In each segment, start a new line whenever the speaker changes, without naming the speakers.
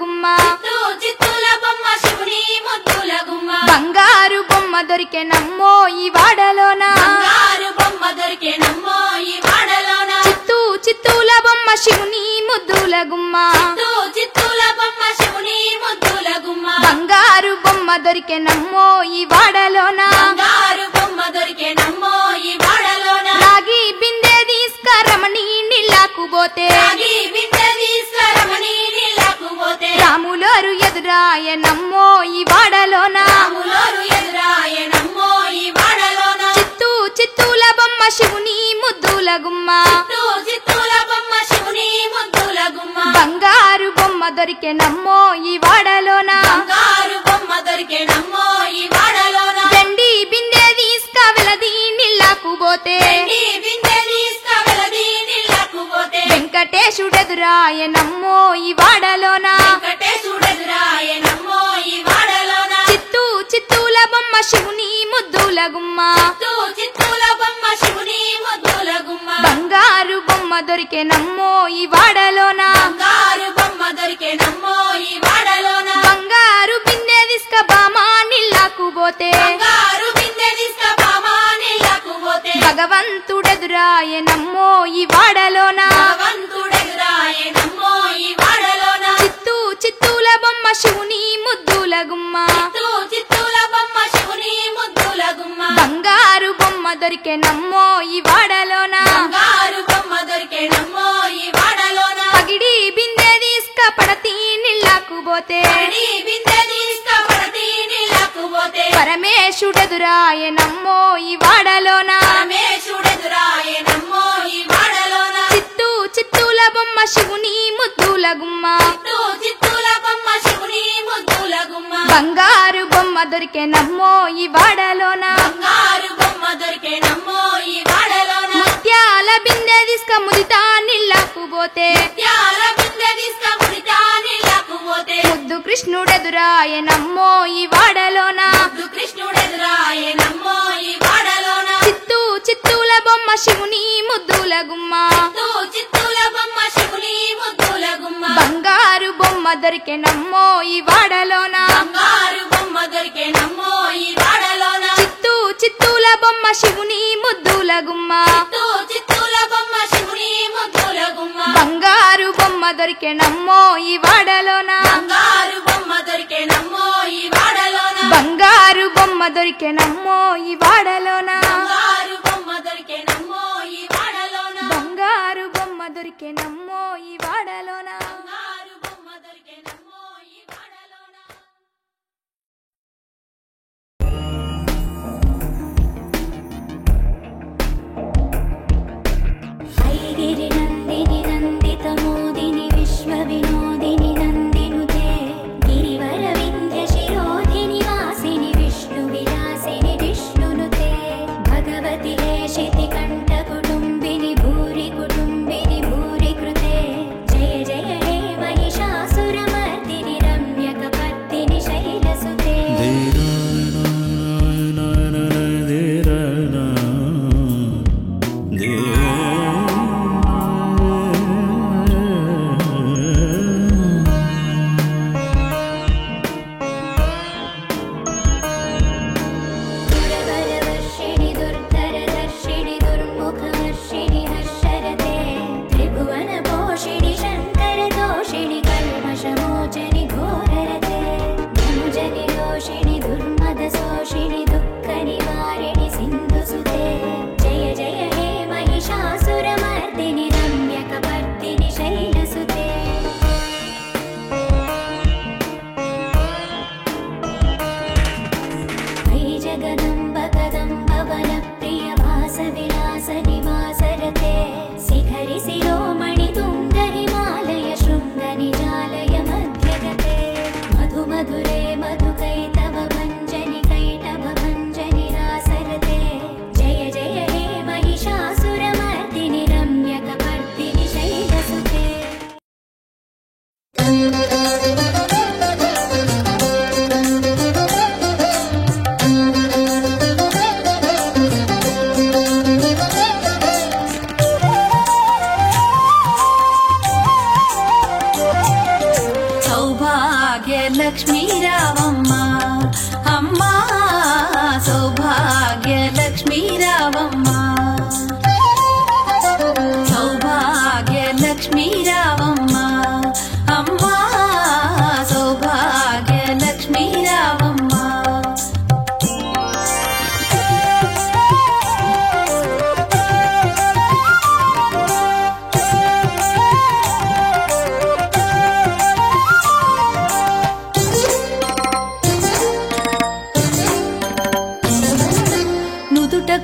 గుమ్మ
చిత్తూల బొమ్మ శివుని ముద్దుల గుమ్మ
బంగారు బొమ్మ దొరికే నమ్మో ఈ వాడలోన
బంగారు బొమ్మ దొరికే నమ్మో ఈ వాడలోన
చిత్తూల బొమ్మ శివుని ముద్దుల గుమ్మ
చిత్తూల బొమ్మ శివుని ముద్దుల గుమ్మ
బంగారు బొమ్మ దొరికే నమ్మో ఈ వాడలోన
బంగారు బొమ్మ దొరికే నమ్మో ఈ వాడలోన
రాగి బిందె తీసుకరమణి నీళ్ళకు పోతే
రాగి బిందె తీసుకరమణి నీళ్ళకు పోతే
రాములోరు ఎదురాయ నమ్మో ఈ వాడలోన
రాములోరు ఎదురాయ నమ్మో ఈ వాడలోన
చిత్తూల బొమ్మ శివుని ముద్దుల గుమ్మ
చిత్తూల బొమ్మ శివుని ముద్దుల గుమ్మ
బంగారు బొమ్మ దొరికే నమ్మో ఈ వాడలోన
బంగారు బొమ్మ దొరికే నమ్మో ఈ వాడలోన
వెండి బిందె తీసుకవెలది నీళ్ళకు పోతే
వెండి బిందె తీసుకవెలది నీళ్ళకు పోతే
వెంకటేశుడెదురాయ నమ్మో ఈ వాడలోన
వెంకటేశుడెదురాయ నమ్మో ఈ వాడలోన
చిత్తూల బొమ్మ శివుని ముద్దుల గుమ్మ
చిత్తూల బొమ్మ శివుని ముద్దుల గుమ్మ
బంగారు బొమ్మ దొరికే నమ్మో ఈ వాడలోన
బంగారు బొమ్మ దొరికే నమ్మో ఈ వాడలోన
బంగారు బిందె తీసుక బామా నీళ్ళకు పోతే
బంగారు బిందె తీసుకబామా నీళ్ళకు పోతే
భగవంతుడెదురాయ నమ్మో ఈ వాడలోన
భగవంతుడెదురాయ నమ్మో ఈ వాడలోన
చిత్తూల బొమ్మ శివుని ముద్దుల గుమ్మ
చిత్తూల బొమ్మ శివుని ముద్దుల గుమ్మ
బంగారు బొమ్మ దొరికే నమ్మో ఈ వాడలోన
బంగారు బొమ్మ దొరికే నమ్మో ఈ వాడలోన
పగిడి బిందె తీసుక పడతి నీళ్ళకు పోతే
పడి బిందె తీసుకబడతి నీళ్ళకు పోతే
పరమేశుడెదురాయ నమ్మో ఈ వాడలోన
పరమేశుడెదురాయ నమ్మో ఈ వాడలోన
చిత్తూల బొమ్మ శివుని ముద్దుల గుమ్మ
చిత్తూల బొమ్మ శివుని ముద్దుల గుమ్మ
బంగారు బొమ్మ దొరికే నమ్మో ఈ వాడలోన
బంగారు బొమ్మ దొరికే నమ్మో ఈ వాడలోన
ముత్యాల బిందె తీసుక ముదితా నీళ్ళకు పోతే
త్యాల బిందె తీసుకబడితా నీళ్ళకు పోతే
ముద్దు కృష్ణుడెదురాయ నమ్మో ఈ వాడలోన
కృష్ణుడెదురాయ నమ్మో ఈ వాడలోన
చిత్తూల బొమ్మ శివుని ముద్దుల గుమ్మ
చిత్తూల బొమ్మ శివుని ముద్దుల గుమ్మ
బంగారు బొమ్మ దొరికే నమ్మో ఈ వాడలోన
బంగారు బొమ్మ దొరికే నమ్మో ఈ వాడలోన
చిత్తూల బొమ్మ శివుని ముద్దుల గుమ్మ
చిత్తూల బొమ్మ శివుని ముద్దుల గుమ్మ
బంగారు బొమ్మ దొరికే నమ్మో ఈ వాడలోన
బంగారు బొమ్మ దొరికే నమ్మో ఈ వాడలోన
బంగారు బొమ్మ దొరికే నమ్మో ఈ వాడలోన
బంగారు బొమ్మ దొరికే నమ్మో ఈ వాడలోన
బంగారు బొమ్మ దొరికే నమ్మో ఈ వాడలోన
బంగారు బొమ్మ దొరికే నమ్మో ఈ వాడలోన
ఐగిరి నందిని నందితమోదిని విశ్వవినోదిని నందినుతే గిరివర వింధ్య శిరోధిని వాసిని విష్ణు విలాసిని విష్ణునుతే భగవతి హేషితి కంఠ కుటుంబిని భూరి కృతే జయ జయ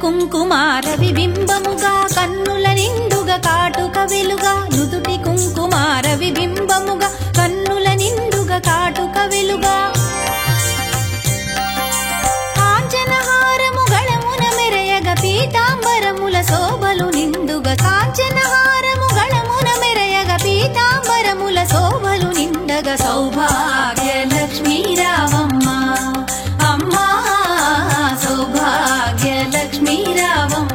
కుంకుమార విబింబముగా కన్నుల నిండుగా కాటుక వెలుగా నుదుటి కుంకుమార విబింబముగా కన్నుల నిండుగా కాటుక వెలుగా కాంచనహారము గళమున మెరయగ పీతాంబరముల శోభలు నిండుగా కాంచనహారము గళమున మెరయగ పీతాంబరముల శోభలు నిండగా సౌభాగ్య లక్ష్మీ రావమ్మ అమ్మా సౌభాగ్య లక్ష్మీ రావమ్మ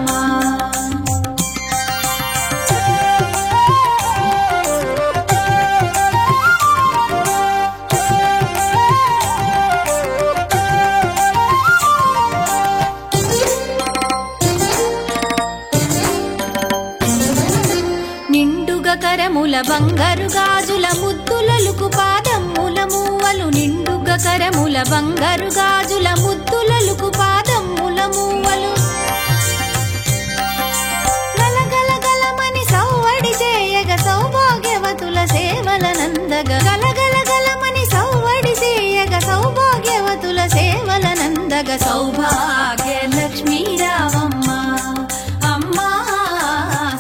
నిండుగా కరముల బంగారు గాజుల ముద్దులలుకు పాదమ్ముల మూవలు నిండుగా కరముల బంగారు గాజుల ముద్దులలుకు పాదమ్ముల మూవలు గలగలగలమని సౌవడి చేయగ సౌభాగ్యవతుల సేవల నందగ గలగలగలమని సౌవడి చేయగ సౌభాగ్యవతుల సేవల నందగ సౌభాగ్య లక్ష్మీ రావమ్మ అమ్మా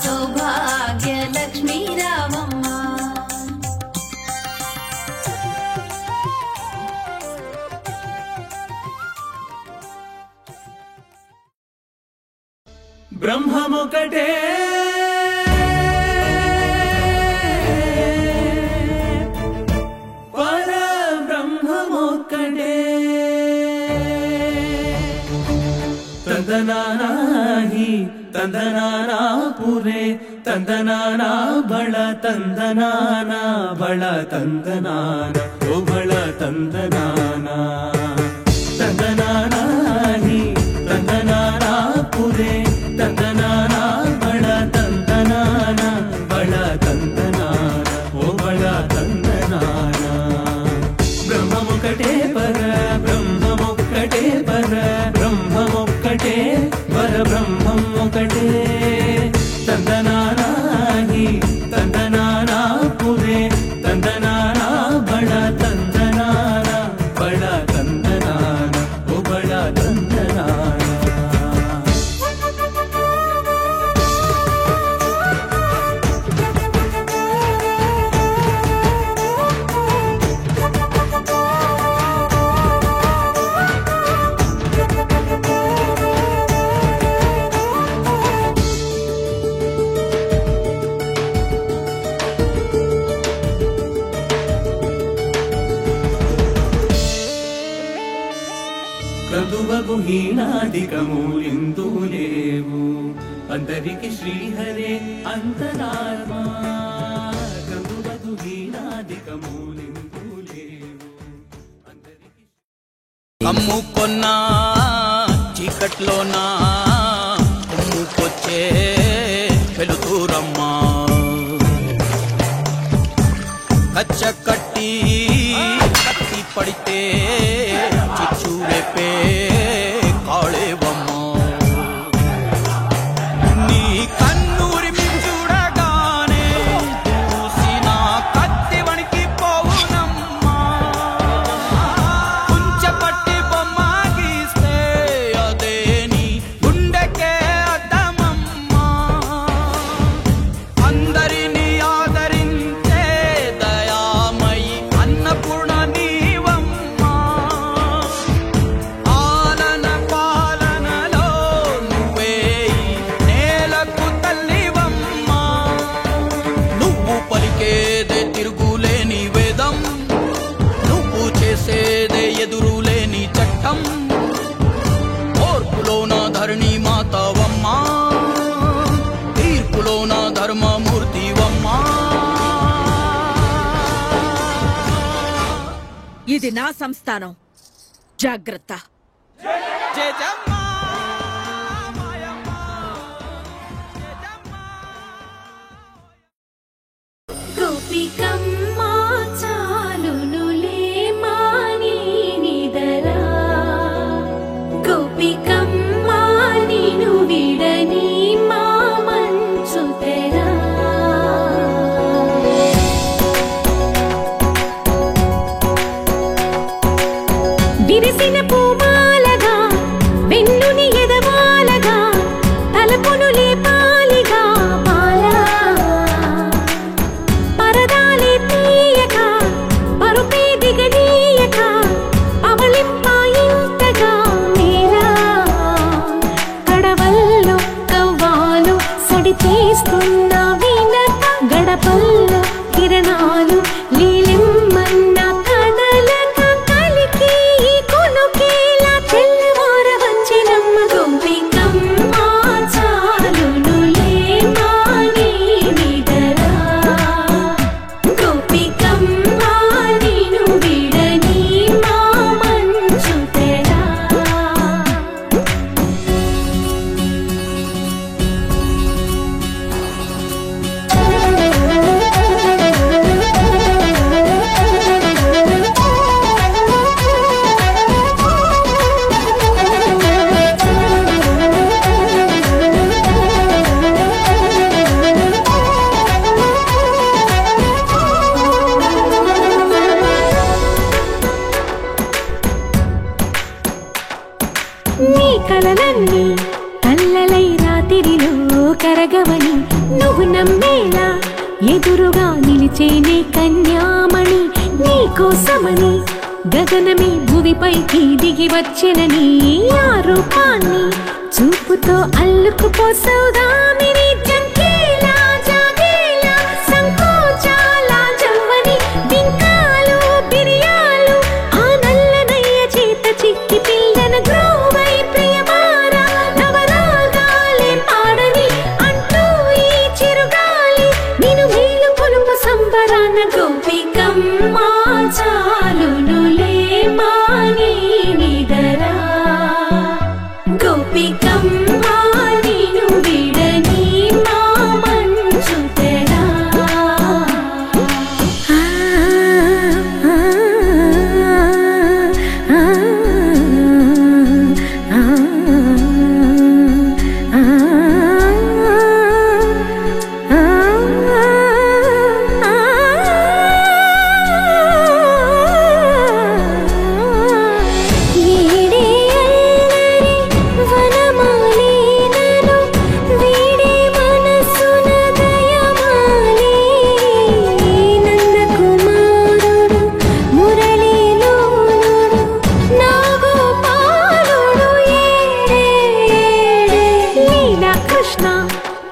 సౌభాగ్య లక్ష్మీ రావమ్మ
బ్రహ్మమొకటే పరబ్రహ్మమొకటే తందనానాహి తందనానా పురే తందనానా బళ తందనానా బళ తందనాన ఓ బళ తందనానా తందనానాహి తందనానా పురే తందనానా బళ తందనానా బళ తందనాన ఓ బళ తందనాన బ్రహ్మమొకటే పర బ్రహ్మమొక్కటే పర బ్రహ్మమొక్కటే పర బ్రహ్మమొకటే తందనానాహి తందనానా పురే తందనానా బళ తందనానా బళ తందనాన ఓ బళ తందనాన క్రతువగు హీనాధికములిందు లేవు అందరికి శ్రీహరే అంతరాత్మా క్రతువగు హీనాధికములిందు లేవు అందరికి
అమ్ముకొన్నా చీకట్లోనా అమ్ముకొచ్చే వెలుతురమ్మా కచ్చ కట్టి కత్తి పడితే చిచ్చు రేపే కాళేవమ్మా నీ కన్నూరిమి చూడగానే చూసిన కత్తి వణికి పోవునమ్మా కుంచెపట్టి బొమ్మ గీస్తే అదే నీ గుండెకే అద్దమమ్మా అందరినీ ఆదరించే దయామయి అన్నపూర్ణ నీవమ్మా ఆలన పాలనలో నువ్వే నేలకు తల్లివమ్మా నువ్వు పలికేదే తిరుగులేని వేదం నువ్వు చేసేదే ఎదురులేని చట్టం ఓర్పులోన ధరణి మాతవమ్మా తీర్పులోన ధర్మమూర్తివమ్మా
ఇది నా సంస్థానం జాగ్రత్త
జయజమ్మా మాయమ్మా జయజమ్మా
గోపికమ్మ చాలునులే మాని నిదరా గోపికమ్మ నిను విడని మా మంచు తెరా విరిసిన పూమాలగా వెన్న నీ కలలన్నీ కల్లలై రాత్రిలో కరగవని నువ్వు నమ్మేలా ఎదురుగా నిలిచేనే కన్యామణి. నీ కోసమని గగనమే భువిపైకి దిగి వచ్చినని ఆ రూపాన్ని చూపుతో అల్లుకుపోసౌదామిని. జంకేలా జాగేలా సంకోచాల జవ్వని బింకాలు బిరియాలు ఆ నల్లనయ్య చేత చిక్కి పిల్లన గ్రోవై ప్రియమార నవరాగాలే పాడని అంటూ ఈ చిరుగాలి నిన్ను మేలు పొలుపు సంబరాన గోపికమ్మ చాలునులే మాని నిదరా. గోపికమ్మ నిన్ను విడని మా మంచు తెరా.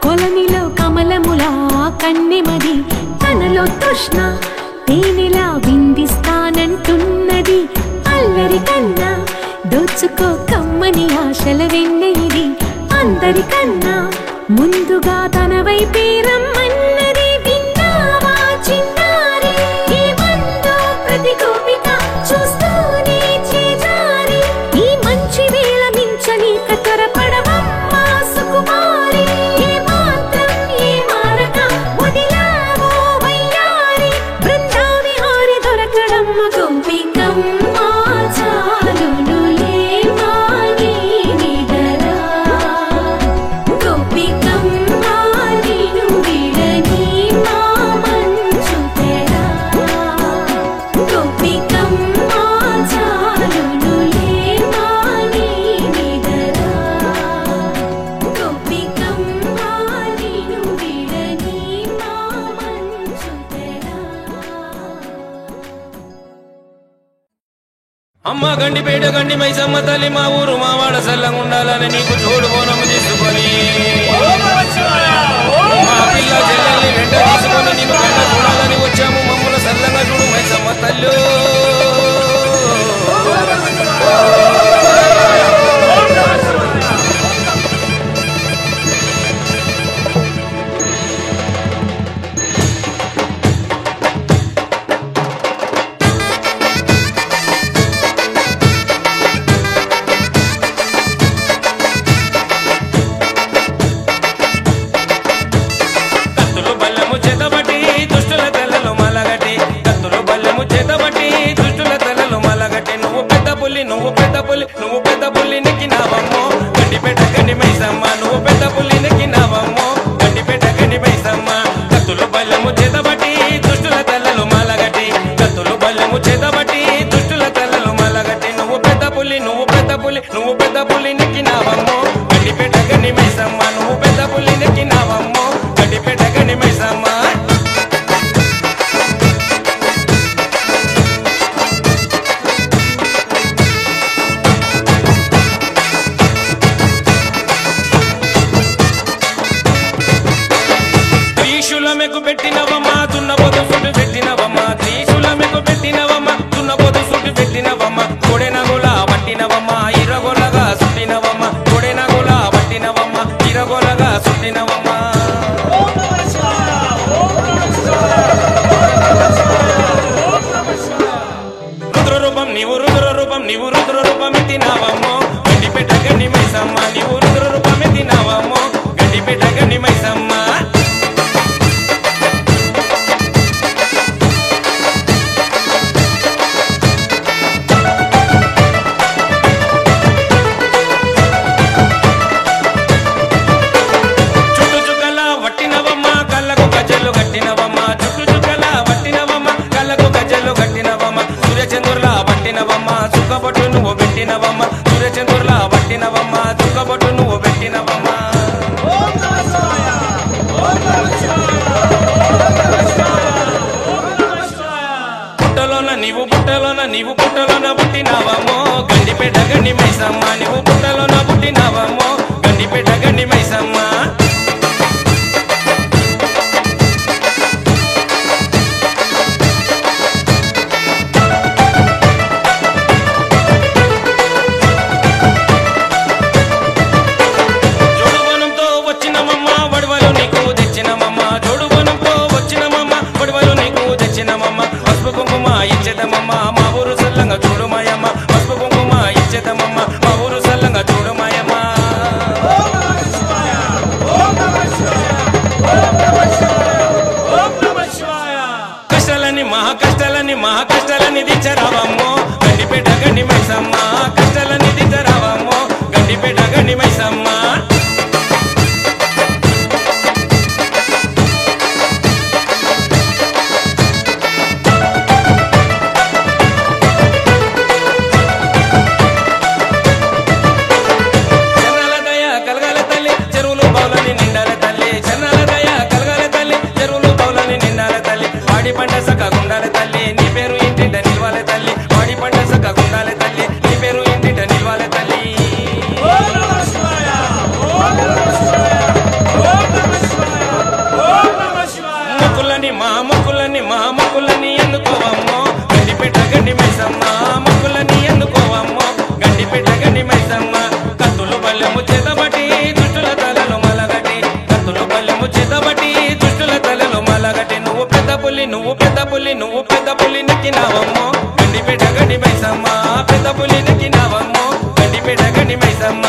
కొలనిలో కమలములా కన్నెమది తనలో తృష్ణ తేనెలా విందిస్తానంటున్నది. అల్లరి కన్నా దోచుకో కమ్మని ఆశల వెన్నెయిది. అందరికన్నా ముందుగా తన వైపే రమ్మన్నది. విన్నావా చిన్నారి ఏమందో ప్రతి గోపిక చూస్తూనే చేజారి. ఈ మంచి వేళ మించని కతరపడవమ్మ సుకుమారి. ఏ మాత్రం ఏ మారక వదిలావో వయ్యారి. బృందావిహారి దొరకడమ్మ గోపికమ్మ చాలునులే మాని నిదరా. గోపికమ్మ నిన్ను విడని మా మంచు తెరా. గోపికమ్మ చాలునులే మాని నిదరా. గోపికమ్మ నిన్ను విడని మా మంచు తెరా.
అమ్మ గండిపేట గండి మైసమ్మ తల్లి మా ఊరు మా వాడ సల్లంగా ఉండాలని నీకు తోడు బోనము తీసుకొని మా పిల్ల చెల్లెల్ని వెంట తీసుకొని నిన్ను వెంట చూడాలని వచ్చాము. మమ్మల్ని సల్లంగా చూడు మైసమ్మ తల్లు. కత్తులు బల్లెము చేతబట్టి దుష్టుల తెల్లలు మలగటి. కత్తులు బల్లెము చేతబట్టి దుష్టుల తెల్లలు మలగటి. నువ్వు పెద్ద పులి నువ్వు పెద్ద పులి నువ్వు పెద్ద పులి నెక్కినావమ్మో. గండిపేట గండి మైసమ్మ నువ్వు పెద్ద పులి నెక్కినావమ్మో. గండిపేట గండి మైసమ్మ. కత్తులు బల్లెము చేతబట్టి దుష్టుల తెల్లలు మలగటి. కత్తులు బల్లెము చేతబట్టి దుష్టుల తెల్లలు మలగటి. నువ్వు పెద్ద పులి నువ్వు పెద్ద పులి నువ్వు పెద్ద పులి నెక్కినావమ్మో. గండిపేట గండి మైసమ్మ నువ్వు పెద్ద పులి నెక్కినావమ్మో. గండిపేట గండి మైసమ్మ. త్రిశూలమెకు పెట్టినవమ్మా దున్నపోతు సుట్టు పెట్టినవమ్మా. త్రిశూలమెకు పెట్టినవమ్మా దున్నపోతు సుట్టు పెట్టినవమ్మా. కొడెనగోలా పట్టినవమ్మా ఇరగోలగా సుట్టినవమ్మా. కొడెనగోలా పట్టినవమ్మా ఇరగోలగా సుట్టినవమ్మా. రుద్రరూపం నీవు రుద్రరూపం నీవు రుద్రరూపం ఎత్తినావమ్మో. గండిపేట గండి మైసమ్మ నీవు రుద్రరూపం ఎత్తినావమ్మో. గండిపేట గండి మైసమ్మ. చుట్టు చుక్కల వట్టినవమ్మ కళ్ళకు గజ్జలు కట్టినవమ్మ. చుట్టు చుక్కల వట్టినవమ్మ కళ్ళకు గజ్జలు కట్టినవమ్మ. సూర్యచంద్రులా పట్టినవమ్మ సుఖపట్టు నువ్వు పెట్టినవమ్మ. సూర్యచంద్రులా పట్టిన గండి మైసమ్మ నువ్వు పుట్టలో నా పుట్టినావమ్మో గండిపేట గండి మైసమ్మ పసుపు కుంకుమ ఇచ్చేదమ్మమ్మ మా ఊరు సల్లంగా చూడు మాయమ్మ పసుపు కుంకుమ ఇచ్చేదమ్మమ్మ మా ఊరు సల్లంగా చూడు మాయమ్మ కష్టాలని మహా కష్టాలని దిచ్చరావమ్మో గండిపేట గండి మైసమ్మ కష్టాలని దిచ్చరావమ్మో గండిపేట గండి మైసమ్మ పంట సక్కగుండాల తల్లి నీ పేరు ఇంటింట నిల్వాలే తల్లి వాడి పంట సక్కగుండాలే తల్లి నీ పేరు ఇంటింట నిల్వాలే తల్లి మొక్కులని ఎన్నుకోవమ్మో గండిపేట గండి మైసమ్మ మొక్కులని ఎన్నుకోవమ్మో గండిపేట గండి మైసమ్మ కత్తులు బల్లెము చేతబట్టి దుష్టుల తలలో మలగటి కత్తులు బల్లెము చేతబట్టి దుష్టుల తలలో మలగటి నువ్వు పెద్ద పులి నెక్కినావమ్మో గండిపేట గండి మైసమ్మ పెద్ద పులి నెక్కినావమ్మో గండిపేట గండి మైసమ్మ